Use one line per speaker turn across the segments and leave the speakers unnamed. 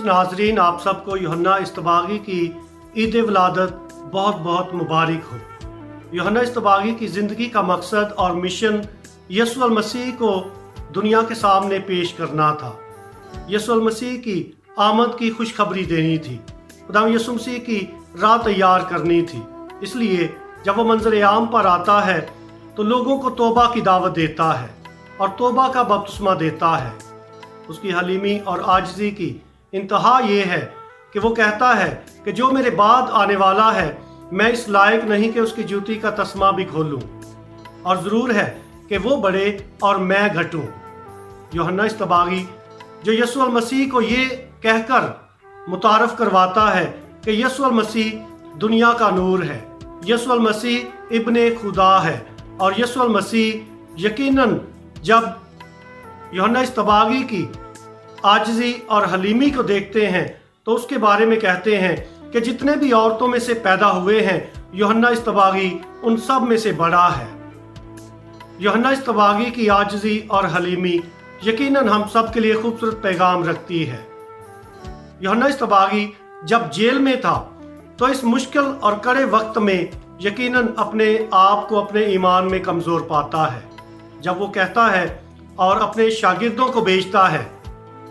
अजीज़ नाजरीन, आप सबको यूहन्ना इस्तबागी की ईद विलादत बहुत बहुत मुबारक हो। यूहन्ना इस्तबागी की ज़िंदगी का मकसद और मिशन यीशु मसीह को दुनिया के सामने पेश करना था। यीशु मसीह की आमद की खुशखबरी देनी थी, खुदा यीशु मसीह की राह तैयार करनी थी। इसलिए जब वो मंजर आम पर आता है तो लोगों को तौबा की दावत देता है और तौबा का बपतिस्मा देता है। उसकी हलीमी और आजिज़ी की इंतहा ये है कि वो कहता है कि जो मेरे बाद आने वाला है मैं इस लायक नहीं कि उसकी जूती का तस्मा भी खोलूं, और ज़रूर है कि वो बढ़े और मैं घटूं। यूहन्ना इस्तबागी जो यीशु मसीह को ये कहकर मुतारफ़ करवाता है कि यीशु मसीह दुनिया का नूर है, यीशु मसीह इब्ने खुदा है, और यीशु मसीह यकीनन जब यूहन्ना इस्तबागी की आजिज़ी और हलीमी को देखते हैं तो उसके बारे में कहते हैं कि जितने भी औरतों में से पैदा हुए हैं यूहन्ना इस्तबागी उन सब में से बड़ा है। यूहन्ना इस्तबागी की आजिज़ी और हलीमी यकीनन हम सब के लिए खूबसूरत पैगाम रखती है। यूहन्ना इस्तबागी जब जेल में था तो इस मुश्किल और कड़े वक्त में यकीनन अपने आप को अपने ईमान में कमज़ोर पाता है। जब वो कहता है और अपने शागिर्दों को भेजता है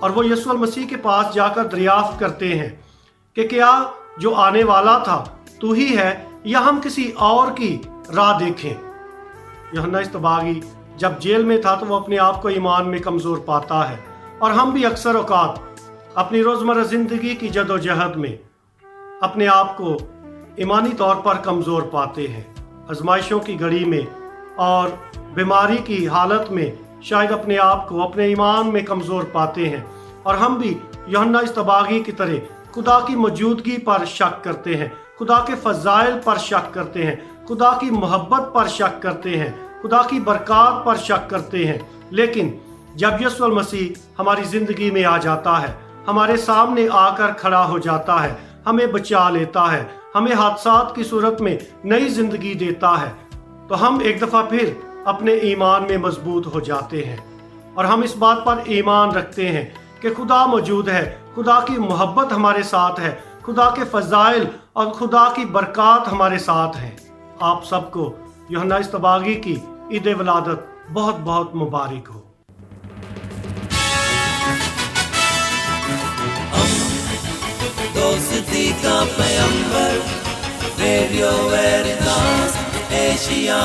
और वो यीशु मसीह के पास जाकर दरियाफ्त करते हैं कि क्या जो आने वाला था तू ही है या हम किसी और की राह देखें। यूहन्ना इस्तबागी जब जेल में था तो वो अपने आप को ईमान में कमज़ोर पाता है, और हम भी अक्सर औकात अपनी रोज़मर्रा ज़िंदगी की जदोजहद में अपने आप को ईमानी तौर पर कमज़ोर पाते हैं। आजमाइशों की घड़ी में और बीमारी की हालत में शायद अपने आप को अपने ईमान में कमज़ोर पाते हैं, और हम भी यूहन्ना इस्तबागी की तरह खुदा की मौजूदगी पर शक करते हैं, खुदा के फ़ज़ाइल पर शक करते हैं, खुदा की मोहब्बत पर शक करते हैं, खुदा की बरक़ात पर शक करते हैं। लेकिन जब यीशु मसीह हमारी ज़िंदगी में आ जाता है, हमारे सामने आकर खड़ा हो जाता है, हमें बचा लेता है, हमें हादसात की सूरत में नई ज़िंदगी देता है, तो हम एक दफ़ा फिर अपने ईमान में मजबूत हो जाते हैं, और हम इस बात पर ईमान रखते हैं कि खुदा मौजूद है, खुदा की मोहब्बत हमारे साथ है, खुदा के फ़ज़ाइल और खुदा की बरक़ात हमारे साथ हैं। आप सबको यूहन्ना इस्तबागी की ईद विलादत बहुत बहुत मुबारक हो।
दोस्ती का पैगंबर, रेडियो वेरितास एशिया।